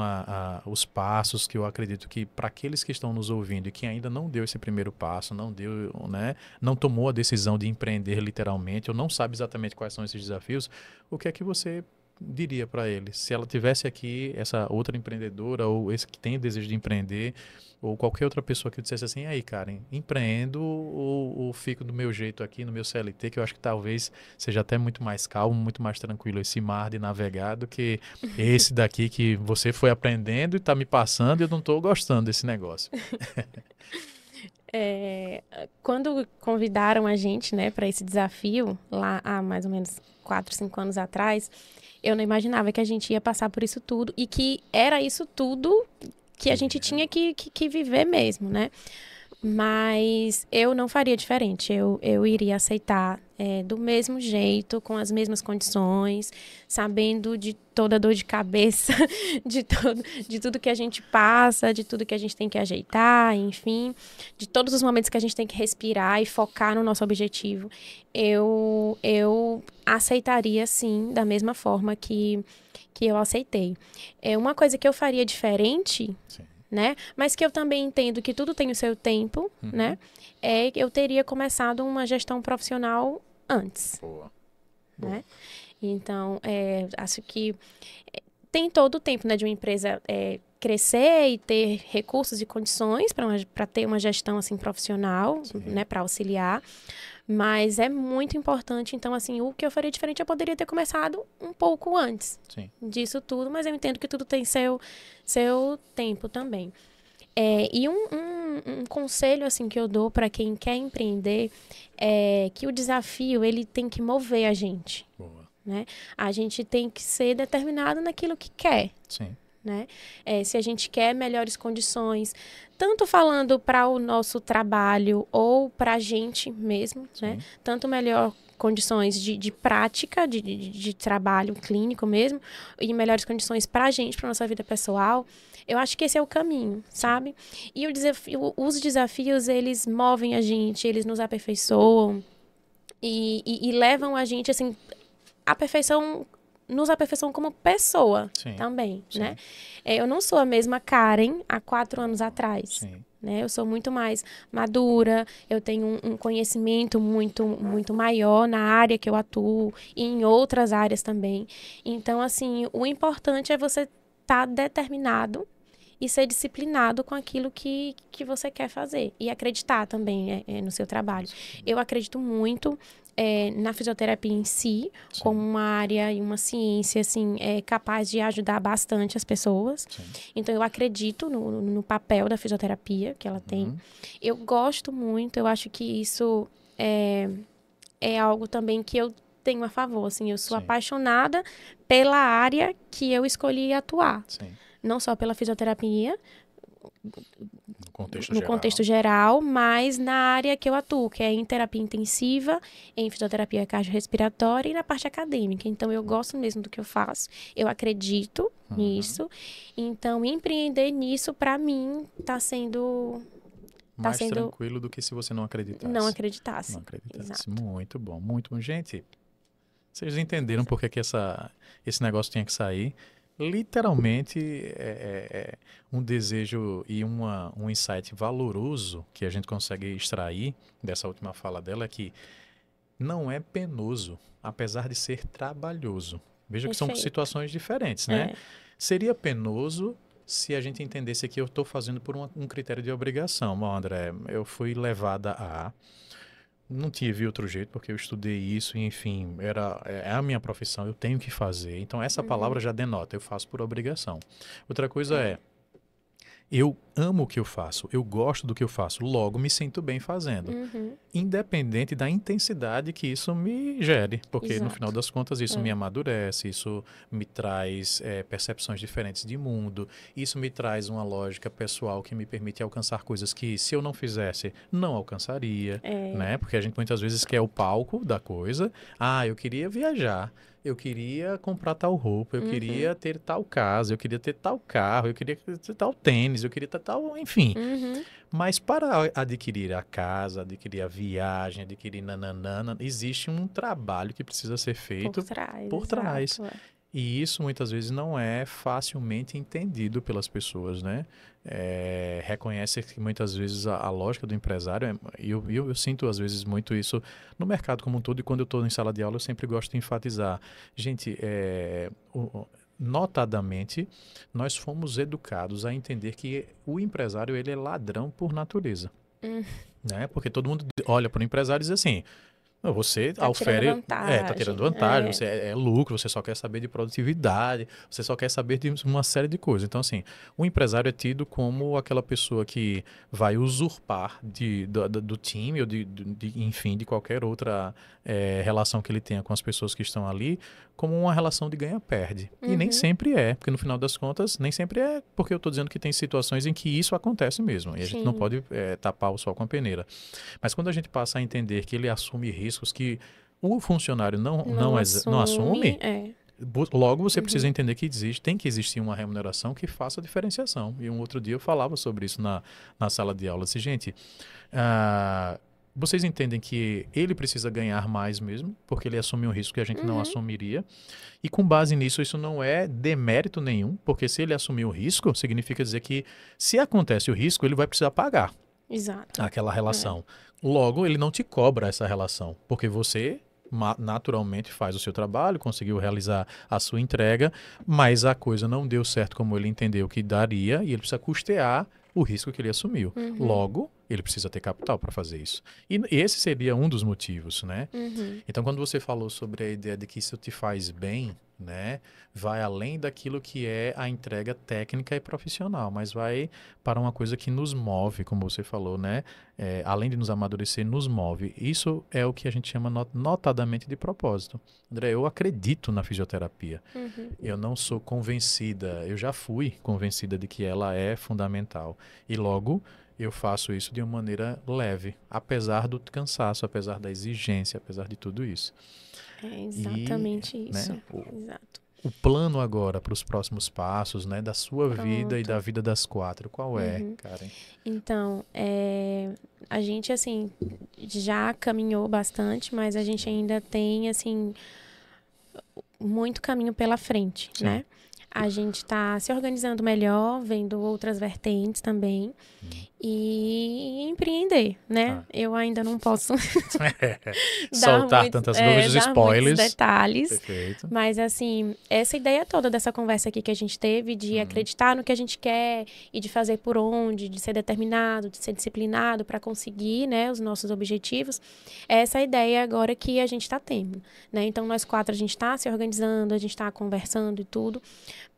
os passos que eu acredito que para aqueles que estão nos ouvindo e que ainda não deu esse primeiro passo, não deu, né, não tomou a decisão de empreender literalmente, ou não sabe exatamente quais são esses desafios, o que é que você diria para eles? Se ela tivesse aqui, essa outra empreendedora, ou esse que tem desejo de empreender, ou qualquer outra pessoa que dissesse assim, aí, Karen, empreendo ou fico do meu jeito aqui, no meu CLT, que eu acho que talvez seja até muito mais calmo, muito mais tranquilo esse mar de navegar do que esse daqui que você foi aprendendo e está me passando e eu não estou gostando desse negócio. Quando convidaram a gente, né, para esse desafio, lá há mais ou menos 4, 5 anos atrás, eu não imaginava que a gente ia passar por isso tudo e que era isso tudo que a gente tinha que viver mesmo, né? Mas eu não faria diferente. Eu iria aceitar do mesmo jeito, com as mesmas condições, sabendo de toda a dor de cabeça, de tudo que a gente passa, de tudo que a gente tem que ajeitar, enfim, de todos os momentos que a gente tem que respirar e focar no nosso objetivo. Eu aceitaria, sim, da mesma forma que eu aceitei. Uma coisa que eu faria diferente... Sim. Né? Mas que eu também entendo que tudo tem o seu tempo, né? Eu teria começado uma gestão profissional antes. Boa. Né? Então, acho que tem todo o tempo, né, de uma empresa crescer e ter recursos e condições para ter uma gestão assim, profissional, né, para auxiliar. Mas é muito importante, então, assim, o que eu faria diferente, eu poderia ter começado um pouco antes disso tudo, mas eu entendo que tudo tem seu tempo também. E um conselho, assim, que eu dou para quem quer empreender é que o desafio, ele tem que mover a gente. Boa. Né? A gente tem que ser determinado naquilo que quer. Sim. Né? Se a gente quer melhores condições, tanto falando para o nosso trabalho ou para a gente mesmo, né? Tanto melhor condições de prática, de trabalho clínico mesmo, e melhores condições para a gente, para nossa vida pessoal, eu acho que esse é o caminho, sabe? E os desafios, eles movem a gente, eles nos aperfeiçoam e levam a gente, assim, nos aperfeiçoam como pessoa também, né? Eu não sou a mesma Karen há 4 anos atrás, né? Eu sou muito mais madura, eu tenho um conhecimento muito, muito maior na área que eu atuo e em outras áreas também. Então, assim, o importante é você estar determinado e ser disciplinado com aquilo que você quer fazer. E acreditar também no seu trabalho. Eu acredito muito na fisioterapia em si, Sim. como uma área e uma ciência, assim, capaz de ajudar bastante as pessoas. Sim. Então, eu acredito no papel da fisioterapia que ela tem. Eu gosto muito, eu acho que isso é algo também que eu tenho a favor, assim, eu sou Sim. apaixonada pela área que eu escolhi atuar. Sim. Não só pela fisioterapia, No contexto geral, mas na área que eu atuo, que é em terapia intensiva, em fisioterapia cardiorrespiratória e na parte acadêmica. Então, eu gosto mesmo do que eu faço, eu acredito nisso. Então, empreender nisso, para mim, está sendo... mais tranquilo do que se você não acreditasse. Não acreditasse. Não acreditasse. Exato. Muito bom, muito bom. Gente, vocês entenderam por que esse negócio tinha que sair? Literalmente é um desejo e um insight valoroso que a gente consegue extrair dessa última fala dela é que não é penoso, apesar de ser trabalhoso. Veja que são Perfeito. situações diferentes, né? Seria penoso se a gente entendesse que eu estou fazendo por um critério de obrigação. Bom, André, eu fui levada a... Não tive outro jeito, porque eu estudei isso, e, enfim, é a minha profissão, eu tenho que fazer. Então, essa palavra já denota, eu faço por obrigação. Outra coisa eu amo o que eu faço, eu gosto do que eu faço, logo me sinto bem fazendo. Independente da intensidade que isso me gere, porque no final das contas isso me amadurece, isso me traz percepções diferentes de mundo, isso me traz uma lógica pessoal que me permite alcançar coisas que se eu não fizesse, não alcançaria, né? Porque a gente muitas vezes quer o palco da coisa, eu queria viajar, eu queria comprar tal roupa, eu queria ter tal casa, eu queria ter tal carro, eu queria ter tal tênis, eu queria ter tal, enfim. Mas para adquirir a casa, adquirir a viagem, adquirir nananana, existe um trabalho que precisa ser feito por trás. E isso muitas vezes não é facilmente entendido pelas pessoas, né? Reconhece que muitas vezes a lógica do empresário, e eu sinto às vezes muito isso no mercado como um todo, e quando eu estou em sala de aula eu sempre gosto de enfatizar. Gente, notadamente, nós fomos educados a entender que o empresário ele é ladrão por natureza. Né? Porque todo mundo olha para o empresário e diz assim... Você ofere, tá tirando vantagem, você é lucro, você só quer saber de produtividade, você só quer saber de uma série de coisas. Então, assim, o empresário é tido como aquela pessoa que vai usurpar do time ou enfim, de qualquer outra relação que ele tenha com as pessoas que estão ali, como uma relação de ganha-perde. E nem sempre porque no final das contas, nem sempre é, porque eu estou dizendo que tem situações em que isso acontece mesmo, e a gente não pode tapar o sol com a peneira. Mas quando a gente passa a entender que ele assume riscos que o funcionário não assume, logo você precisa entender que tem que existir uma remuneração que faça a diferenciação. E um outro dia eu falava sobre isso na sala de aula. Assim, gente, vocês entendem que ele precisa ganhar mais mesmo, porque ele assume um risco que a gente não assumiria. E com base nisso, isso não é demérito nenhum, porque se ele assumir o risco, significa dizer que se acontece o risco, ele vai precisar pagar. Exato. Aquela relação. Logo, ele não te cobra essa relação, porque você naturalmente faz o seu trabalho, conseguiu realizar a sua entrega, mas a coisa não deu certo como ele entendeu que daria, e ele precisa custear o risco que ele assumiu. Logo, ele precisa ter capital para fazer isso. E esse seria um dos motivos, né? Então, quando você falou sobre a ideia de que isso te faz bem, né, vai além daquilo que é a entrega técnica e profissional, mas vai para uma coisa que nos move, como você falou, né? Além de nos amadurecer, nos move. Isso é o que a gente chama notadamente de propósito. André, eu acredito na fisioterapia. Eu não sou convencida, eu já fui convencida de que ela é fundamental. E logo eu faço isso de uma maneira leve, apesar do cansaço, apesar da exigência, apesar de tudo isso. É exatamente isso. Né, Exato. O plano agora para os próximos passos, né, da sua vida e da vida das 4, qual é, Karen? Então, a gente, assim, já caminhou bastante, mas a gente ainda tem, assim, muito caminho pela frente, né? A gente está se organizando melhor, vendo outras vertentes também. e empreender, né? Ah. Eu ainda não posso Soltar tantas dúvidas, dar muitos spoilers. detalhes, Perfeito. mas assim, essa ideia toda dessa conversa aqui que a gente teve de acreditar no que a gente quer e de fazer por onde, de ser determinado, de ser disciplinado para conseguir, né, os nossos objetivos, é essa ideia agora que a gente está tendo, né? Então, nós quatro, a gente está se organizando, a gente está conversando e tudo,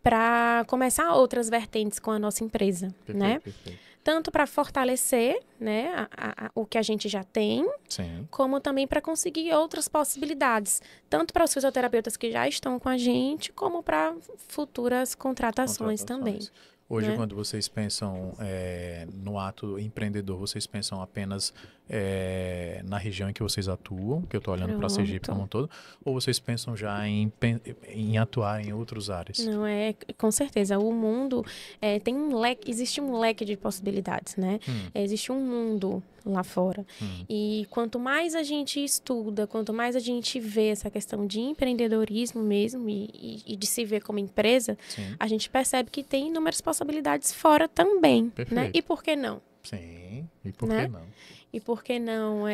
para começar outras vertentes com a nossa empresa, Perfeito, né? perfeito. Tanto para fortalecer, né, o que a gente já tem, Sim. como também para conseguir outras possibilidades, tanto para os fisioterapeutas que já estão com a gente, como para futuras contratações também. Hoje, né? quando vocês pensam no ato empreendedor, vocês pensam apenas na região em que vocês atuam, que eu estou olhando para a Sergipe como um todo, ou vocês pensam já em atuar em outras áreas? Não, com certeza. O mundo tem um leque, existe um leque de possibilidades, né? Existe um mundo lá fora. E quanto mais a gente estuda, quanto mais a gente vê essa questão de empreendedorismo mesmo e de se ver como empresa, Sim. a gente percebe que tem inúmeras possibilidades fora também, Perfeito. né? E por que não? Sim, e por né? que não? E por que não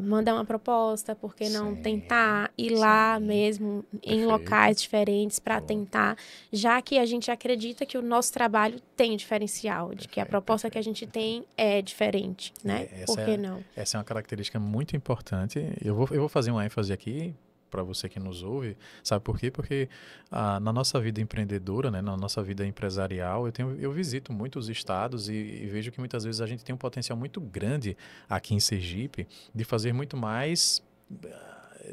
mandar uma proposta? Por que não tentar ir lá mesmo em locais diferentes para tentar, já que a gente acredita que o nosso trabalho tem diferencial, de que a proposta que a gente tem é diferente, né? Por que não? Essa é uma característica muito importante. Eu vou fazer uma ênfase aqui para você que nos ouve, sabe por quê? Porque na nossa vida empreendedora, né, na nossa vida empresarial, eu visito muitos estados e vejo que muitas vezes a gente tem um potencial muito grande aqui em Sergipe de fazer muito mais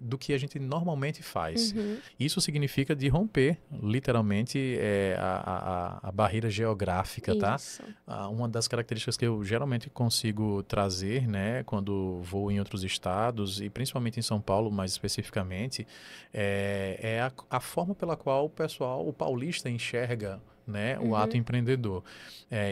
do que a gente normalmente faz. Isso significa de romper, literalmente, a barreira geográfica, tá? Uma das características que eu geralmente consigo trazer, né, quando vou em outros estados, e principalmente em São Paulo, mais especificamente, é a forma pela qual o paulista enxerga, né, o ato empreendedor.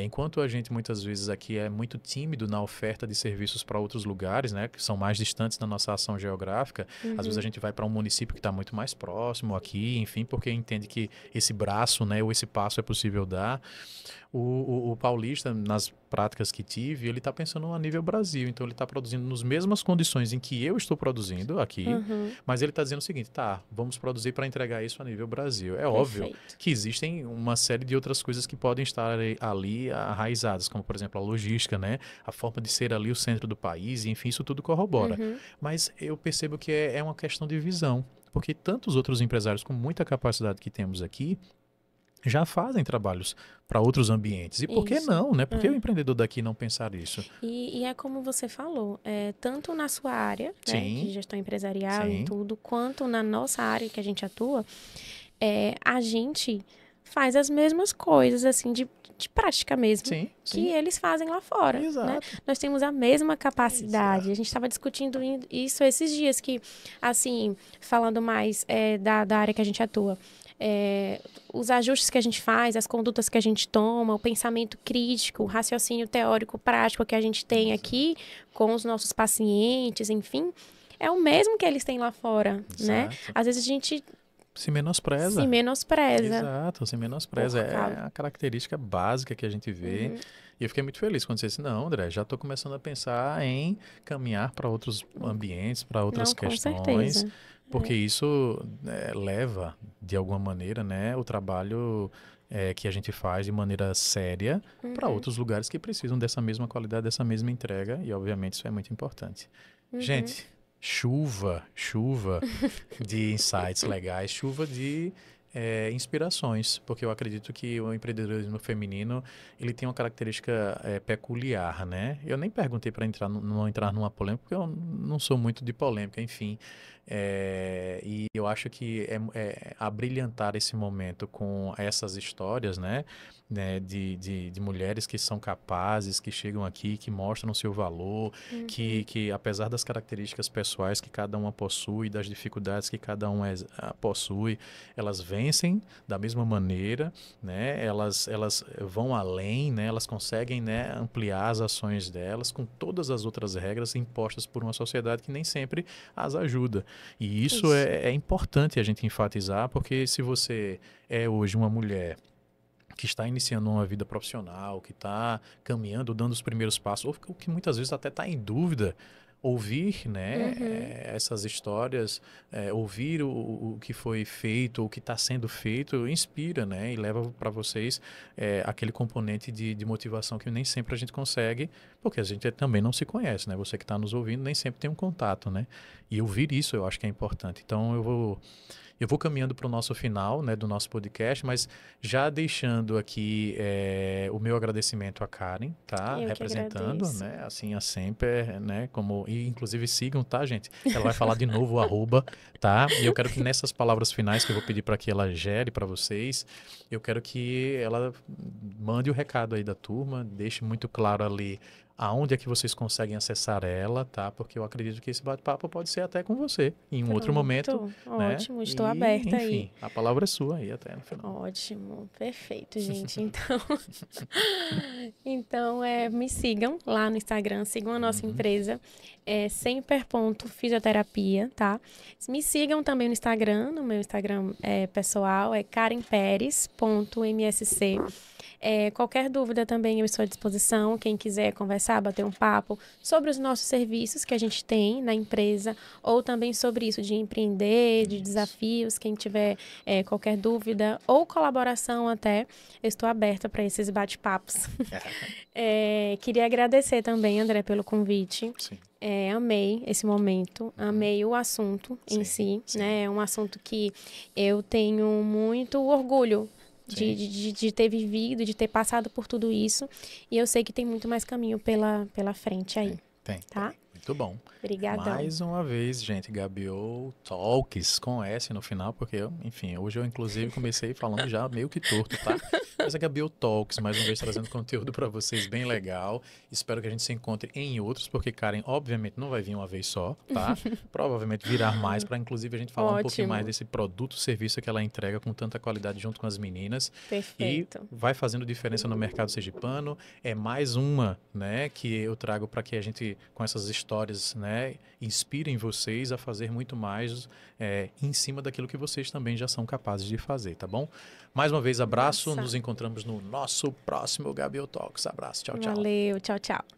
Enquanto a gente muitas vezes aqui é muito tímido na oferta de serviços para outros lugares, né, que são mais distantes da nossa ação geográfica, às vezes a gente vai para um município que está muito mais próximo aqui, enfim, porque entende que esse braço, né, ou esse passo é possível dar. O paulista, nas práticas que tive, ele está pensando a nível Brasil, então ele está produzindo nas mesmas condições em que eu estou produzindo aqui, mas ele está dizendo o seguinte, tá, vamos produzir para entregar isso a nível Brasil. É óbvio que existem uma série de outras coisas que podem estar ali arraizadas, como por exemplo a logística, né, a forma de ser ali o centro do país, e, enfim, isso tudo corrobora. Mas eu percebo que é uma questão de visão, porque tantos outros empresários com muita capacidade que temos aqui já fazem trabalhos para outros ambientes. E por que não, né? Por que o empreendedor daqui não pensar isso? E é como você falou, tanto na sua área, né, de gestão empresarial e tudo, quanto na nossa área que a gente atua, a gente faz as mesmas coisas, assim, de prática mesmo, que eles fazem lá fora. Né? Nós temos a mesma capacidade. A gente estava discutindo isso esses dias, que, assim, falando mais da área que a gente atua, os ajustes que a gente faz, as condutas que a gente toma, o pensamento crítico, o raciocínio teórico prático que a gente tem aqui com os nossos pacientes, enfim, é o mesmo que eles têm lá fora, né? Às vezes a gente se menospreza. Exato, se menospreza. É a característica básica que a gente vê. E eu fiquei muito feliz quando você disse, não, André, já estou começando a pensar em caminhar para outros ambientes, para outras questões. Com certeza. Porque isso leva, de alguma maneira, né, o trabalho que a gente faz de maneira séria para outros lugares que precisam dessa mesma qualidade, dessa mesma entrega. E, obviamente, isso é muito importante. Gente, chuva de insights legais, chuva de inspirações, porque eu acredito que o empreendedorismo feminino ele tem uma característica peculiar, né? Eu nem perguntei para não entrar numa polêmica, porque eu não sou muito de polêmica, enfim. E eu acho que abrilhantar esse momento com essas histórias, né, de mulheres que são capazes, que chegam aqui, que mostram o seu valor, que apesar das características pessoais que cada uma possui, das dificuldades que cada um possui, elas vencem da mesma maneira, né? Elas vão além, né? Elas conseguem, né, ampliar as ações delas com todas as outras regras impostas por uma sociedade que nem sempre as ajuda. E isso é importante a gente enfatizar, porque se você é hoje uma mulher que está iniciando uma vida profissional, que está caminhando, dando os primeiros passos, ou que muitas vezes até está em dúvida, ouvir, né, essas histórias, ouvir o que foi feito, o que está sendo feito, inspira, né, e leva para vocês aquele componente de motivação que nem sempre a gente consegue, porque a gente também não se conhece, né, você que está nos ouvindo nem sempre tem um contato, né, e ouvir isso eu acho que é importante. Então eu vou caminhando para o nosso final, né, do nosso podcast, mas já deixando aqui o meu agradecimento à Karen, tá? Eu Representando, que né? Assim, a Semper, né? E inclusive sigam, tá, gente? Ela vai falar de novo o arroba, tá? E eu quero que nessas palavras finais que eu vou pedir para que ela gere para vocês, eu quero que ela mande o recado aí da turma, deixe muito claro ali aonde é que vocês conseguem acessar ela, tá? Porque eu acredito que esse bate-papo pode ser até com você em um outro momento, né? Ótimo, estou aberta aí. Enfim, a palavra é sua aí até no final. Ótimo, perfeito, gente. Então, me sigam lá no Instagram, sigam a nossa empresa, semper.fisioterapia, tá? Me sigam também no Instagram, no meu Instagram pessoal, karenperes.msc. Qualquer dúvida também eu estou à disposição. Quem quiser conversar, bater um papo sobre os nossos serviços que a gente tem na empresa, ou também sobre isso de empreender, de desafios, quem tiver qualquer dúvida ou colaboração até, eu estou aberta para esses bate-papos. Queria agradecer também, André, pelo convite. Sim. Amei esse momento, amei o assunto em si, né? É um assunto que eu tenho muito orgulho de ter vivido, de ter passado por tudo isso. E eu sei que tem muito mais caminho pela frente aí. Tem. Tá? Muito bom. Obrigadão. Mais uma vez, gente, Gabiô Talks com S no final, porque, enfim, hoje eu inclusive comecei falando já meio que torto, tá? Mas é Gabiô Talks, mais uma vez trazendo conteúdo para vocês bem legal. Espero que a gente se encontre em outros, porque Karen, obviamente, não vai vir uma vez só, tá? Provavelmente virá mais para, inclusive, a gente falar um pouquinho mais desse produto, serviço que ela entrega com tanta qualidade junto com as meninas. Perfeito. E vai fazendo diferença no mercado sergipano. É mais uma, né, que eu trago para que a gente, com essas histórias, né, inspirem vocês a fazer muito mais em cima daquilo que vocês também já são capazes de fazer, tá bom? Mais uma vez, abraço. Nos encontramos no nosso próximo Gabiô Talks. Abraço. Tchau, tchau. Valeu. Tchau, tchau.